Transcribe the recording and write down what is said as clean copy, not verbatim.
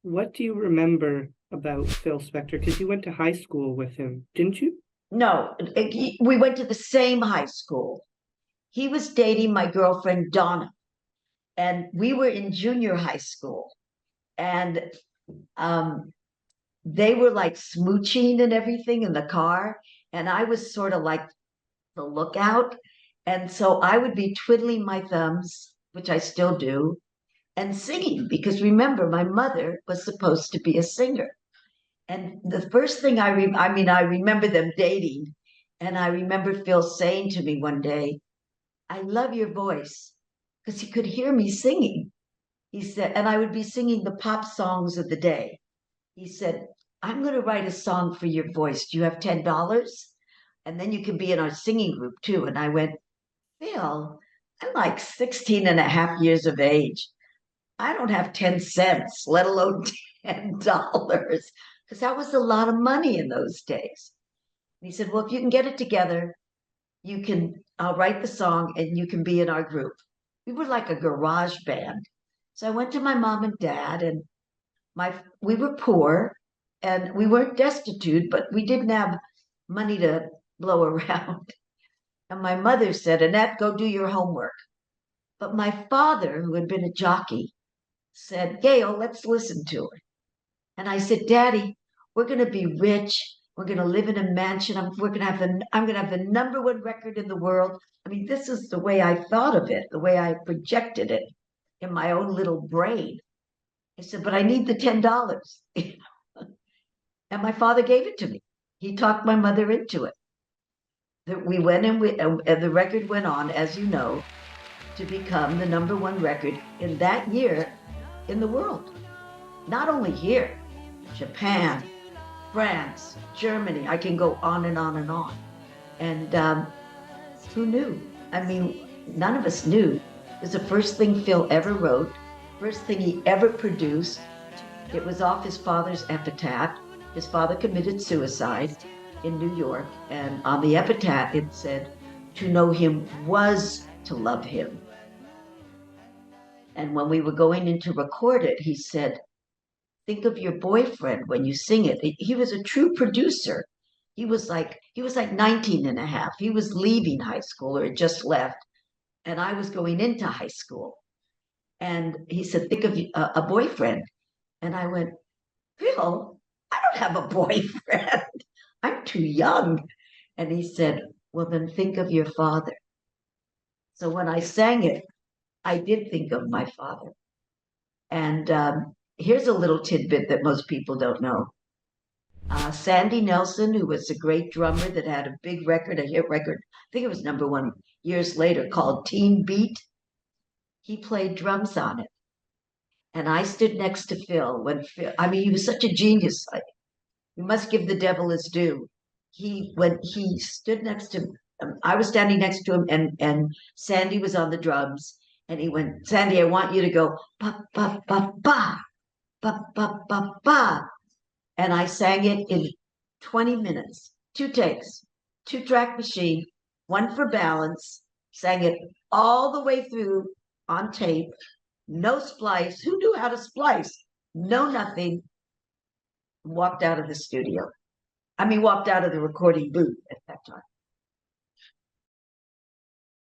What do you remember about Phil Spector? Because you went to high school with him, didn't you? No, we went to the same high school. He was dating my girlfriend Donna, and we were in junior high school. And um, they were like smooching and everything in the car. And I was sort of like the lookout. And so I would be twiddling my thumbs, which I still do, and singing because remember, my mother was supposed to be a singer. And the first thing I remember them dating. And I remember Phil saying to me one day, I love your voice because he could hear me singing. He said, and I would be singing the pop songs of the day. He said, I'm going to write a song for your voice. Do you have $10? And then you can be in our singing group too. And I went, Phil, I'm like 16 and a half years of age. I don't have 10 cents, let alone $10, because that was a lot of money in those days. And he said, well, if you can get it together, I'll write the song and you can be in our group. We were like a garage band. So I went to my mom and dad, and we were poor and we weren't destitute, but we didn't have money to blow around. And my mother said, Annette, go do your homework. But my father, who had been a jockey, said, Gail, let's listen to it. And I said, Daddy, we're going to be rich. We're going to live in a mansion. I'm going to have the number one record in the world. I mean, this is the way I thought of it, the way I projected it in my own little brain. I said, but I need the $10. And my father gave it to me. He talked my mother into it. We went and the record went on, as you know, to become the number one record in that year in the world. Not only here, Japan, France, Germany. I can go on and on and on. And who knew? I mean, none of us knew. It was the first thing Phil ever wrote, first thing he ever produced. It was off his father's epitaph. His father committed suicide in New York. And on the epitaph, it said, to know him was to love him. And when we were going in to record it, he said, think of your boyfriend when you sing it. He was a true producer. He was like 19 and a half. He was leaving high school or had just left. And I was going into high school. And he said, think of a boyfriend. And I went, Phil, I don't have a boyfriend. I'm too young. And he said, well, then think of your father. So when I sang it, I did think of my father. And here's a little tidbit that most people don't know. Sandy Nelson, who was a great drummer that had a big record, a hit record, I think it was number one years later, called Teen Beat. He played drums on it. And I stood next to Phil I mean, he was such a genius. You must give the devil his due. When he stood next to I was standing next to him, and Sandy was on the drums. And he went, Sandy, I want you to go, ba, ba, ba, ba, ba, ba, ba, ba. And I sang it in 20 minutes, two takes, two-track machine, one for balance, sang it all the way through on tape, no splice. Who knew how to splice? No, nothing. Walked out of the studio. I mean, walked out of the recording booth at that time.